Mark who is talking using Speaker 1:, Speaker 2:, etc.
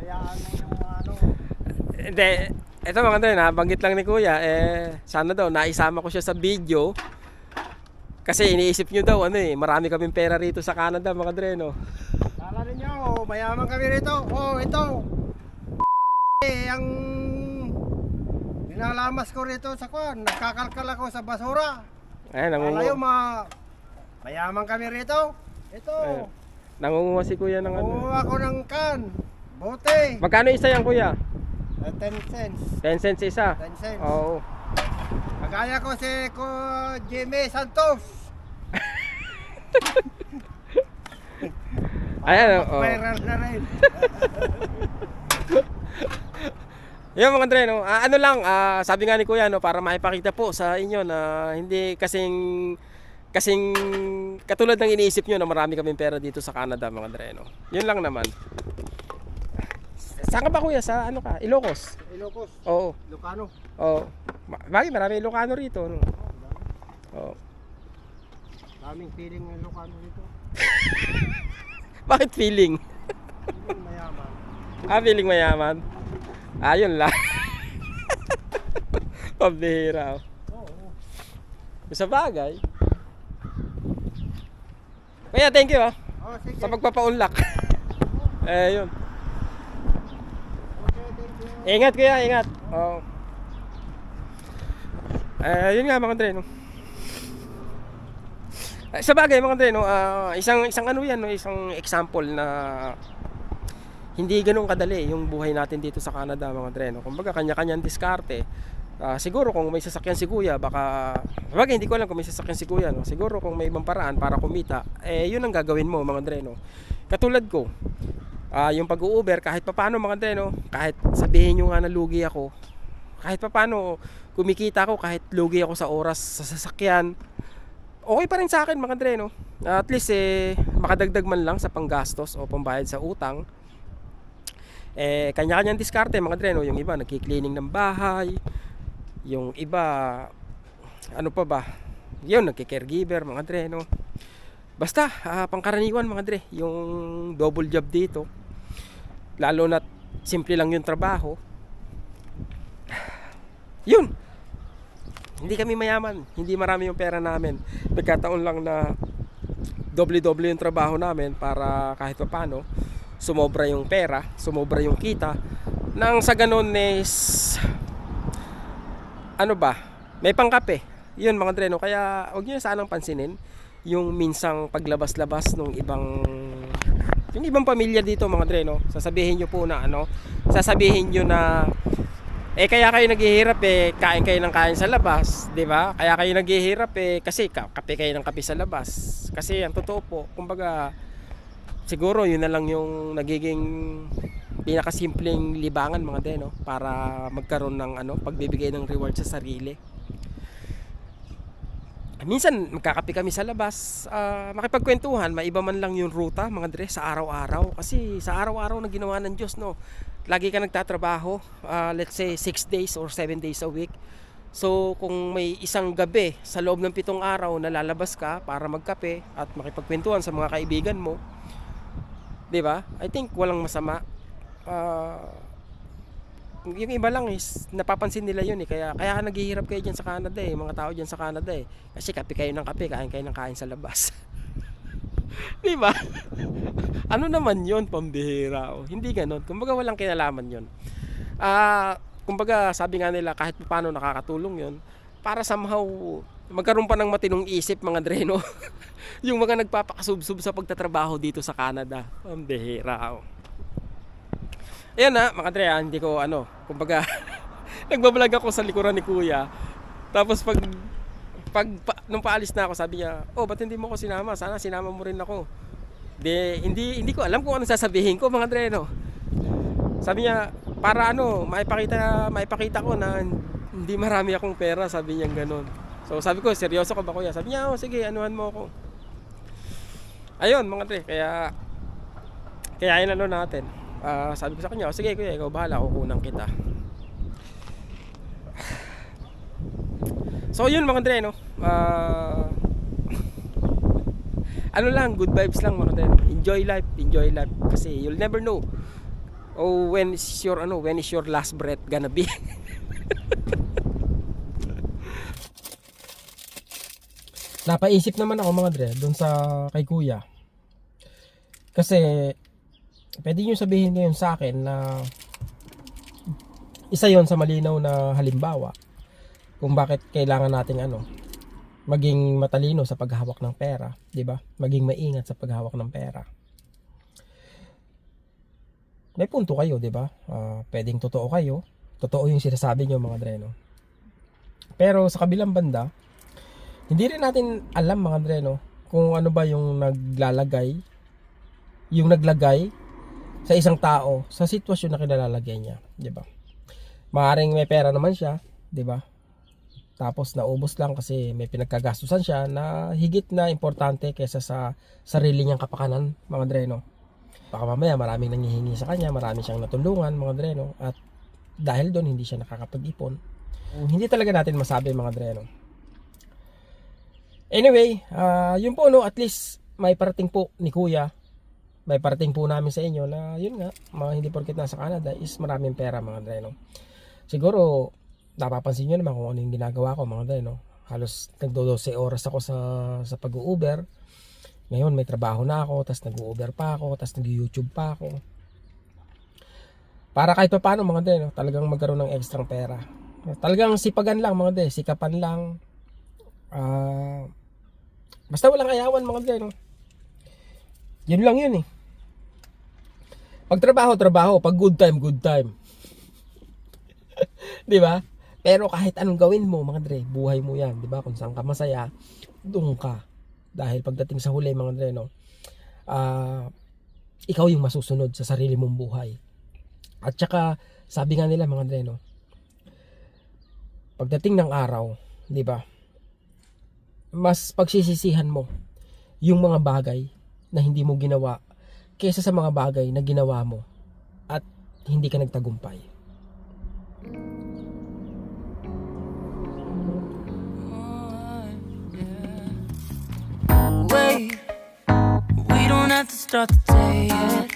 Speaker 1: Hayaan na yung ano.
Speaker 2: Hindi, ito mga Dre, nabanggit lang ni Kuya, sana daw naisama ko siya sa video. Kasi iniisip nyo daw, marami kaming pera rito sa Canada mga Dre, no?
Speaker 1: Kala ninyo, mayaman kami rito. Oh, ito. Ang pinalamas ko rito sa kwan, nagkakalkal ako sa basura.
Speaker 2: Ayan,
Speaker 1: Kala yung mayaman kami rito. Ito.
Speaker 2: Nangunguha si Kuya ng ano.
Speaker 1: Kumuha ako ng kan. Bote.
Speaker 2: Magkano isa yan Kuya?
Speaker 1: 10 cents.
Speaker 2: 10 cents isa?
Speaker 1: 10 cents.
Speaker 2: Oo.
Speaker 1: Kagaya ko si Jimmy Santos.
Speaker 2: Ayan, oo.
Speaker 1: Viral na rin.
Speaker 2: Yung mga Dre, no? Ano lang, sabi nga ni Kuya, no, para maipakita po sa inyo na hindi kasing katulad ng iniisip nyo na marami kaming pera dito sa Canada mga Dre, no? Yun lang naman. Saan ka ba Kuya? Sa ano ka? Ilocos?
Speaker 1: Ilocos.
Speaker 2: Oo.
Speaker 1: Ilocano.
Speaker 2: Oo. Bagay, marami Ilocano rito, no? Oo.
Speaker 1: Daming feeling ng Ilocano dito.
Speaker 2: Bakit feeling?
Speaker 1: Feeling mayaman.
Speaker 2: Feeling mayaman? Ayun lang. Pambihira.
Speaker 1: Oo.
Speaker 2: Sa bagay. Kuya, thank you
Speaker 1: Oh, sige.
Speaker 2: sa pagpapaunlak. Yun.
Speaker 1: Okay, thank you.
Speaker 2: Ingat Kuya, ingat. Oo. Yun nga mga Dre, no. Sa bagay mga Dre, no, isang ano yan, no, isang example na hindi ganun kadali yung buhay natin dito sa Canada mga Dre, no. Kumbaga kanya-kanyang diskarte. Siguro kung may sasakyan si Kuya, baka bagay hindi ko alam kung may sasakyan si Kuya, no. Siguro kung may ibang paraan para kumita, yun ang gagawin mo mga Dre, no. Katulad ko, yung pag-u-Uber kahit papaano mga Dre, no, kahit sabihin nyo nga na lugi ako, kahit papaano kumikita ako, kahit lugi ako sa oras sa sasakyan, okay pa rin sa akin mga Dre, no. At least makadagdag man lang sa panggastos o pambayad sa utang. Kanya-kanyang diskarte mga Dre, no. Yung iba nagki-cleaning ng bahay, yung iba ano pa ba, yun nagki-caregiver mga Dre, no. Basta pangkaraniwan mga Dre, yung double job dito, lalo na simple lang yung trabaho. Yun, hindi kami mayaman, hindi marami yung pera namin. Nagkataon lang na doble-doble yung trabaho namin para kahit pa paano sumobra yung pera, sumobra yung kita. Nang sa ganun is ano ba, may pangkape. Yun mga Dre, no? Kaya huwag nyo sanang pansinin yung minsang paglabas-labas ng yung ibang pamilya dito mga Dre, no? Sasabihin nyo po na sasabihin nyo na kaya kayo naghihirap kain kayo ng kain sa labas, 'di ba? Kaya kayo naghihirap kasi kape kayo ng kape sa labas. Kasi ang totoo po, kumbaga siguro yun na lang yung nagiging pinakasimpleng libangan mga Dre, no? Para magkaroon ng pagbibigay ng reward sa sarili. Minsan magkakape kami sa labas, makipagkwentuhan, maiba man lang yung ruta mga Dre sa araw-araw. Kasi sa araw-araw na ginawa ng Diyos, no, lagi ka nagtatrabaho, let's say 6 days or 7 days a week. So kung may isang gabi sa loob ng 7 araw na lalabas ka para magkape at makipagkwentuhan sa mga kaibigan mo, 'di ba? I think walang masama. Yung iba lang is napapansin nila yun kaya naghihirap kayo diyan sa Canada mga tao diyan sa Canada kasi kape kayo ng kape, kain kayo ng kain sa labas. 'Di ba? Ano naman yun, pambihira. Hindi ganoon. Kumbaga walang kinalaman yun. Kumbaga sabi nga nila kahit paano nakakatulong yun para somehow magkaroon pa ng matinong isip mga Dre, no? Yung mga nagpapakasubsob sa pagtatrabaho dito sa Canada. Pambihira. Ayan mga Dre, hindi ko kumbaga nagbablog ako sa likuran ni Kuya. Tapos nung paalis na ako, sabi niya, ba't hindi mo ako sinama? Sana sinama mo rin ako. Hindi ko alam kung ano sasabihin ko mga Dre, no. Sabi niya, para maipakita ko na hindi marami akong pera, sabi niya gano'n. So sabi ko, seryoso ka ba Kuya? Sabi niya, sige, anuhan mo ako. Ayun mga Dre, kaya yun natin. Sabi ko sa kanya, sige Kuya, ikaw bahala, kukunan kita. So yun mga Dre, no. Ano lang, good vibes lang mga Dre. Enjoy life kasi you'll never know O when is your last breath gonna be? Napaisip naman ako mga dre doon sa kay kuya. Kasi pwede nyo sabihin ngayon sa akin na isa yon sa malinaw na halimbawa kung bakit kailangan nating maging matalino sa paghahawak ng pera, 'di ba? Maging maingat sa paghahawak ng pera. May punto kayo, 'di ba? Pwedeng totoo kayo. Totoo yung sinasabi niyo mga dre, no? Pero sa kabilang banda, hindi rin natin alam mga dre, no, kung ano ba yung naglagay sa isang tao sa sitwasyon na kinalalagay niya, 'di ba? Maaring may pera naman siya, 'di ba? Tapos naubos lang kasi may pinagkagastusan siya na higit na importante kaysa sa sarili niyang kapakanan, mga dre, no? Baka mamaya maraming nanghihingi sa kanya, marami siyang natulungan, mga dre, no? At dahil doon hindi siya nakakapag-ipon. Hindi talaga natin masabi, mga dre, no? Anyway, yun po, no, at least may parating po ni kuya, may parating po namin sa inyo na yun nga, mga hindi porket nasa Canada is maraming pera, mga dre, no? Siguro napapansin nyo naman kung ano yung ginagawa ko, mga dre, no? Halos nagdo-12 oras ako sa pag-Uber. Ngayon may trabaho na ako, tas nag-Uber pa ako, tas nag-YouTube pa ako. Para kahit pa paano, mga dre, no, talagang magkaroon ng extra pera. Talagang sipagan lang, mga dre, sikapan lang. Basta walang ayawan, mga dre, no? Yun lang yun eh. Pag trabaho, pag good time. Di ba? Pero kahit anong gawin mo, mga dre, buhay mo yan, di ba? Kung saan ka masaya, doon ka. Dahil pagdating sa huli, mga dre, no, ikaw yung masusunod sa sarili mong buhay. At saka, sabi nga nila, mga dre, no, pagdating ng araw, di ba, mas pagsisisihan mo yung mga bagay na hindi mo ginawa kaysa sa mga bagay na ginawa mo at hindi ka nagtagumpay.
Speaker 3: Wait, we don't have to start the day yet.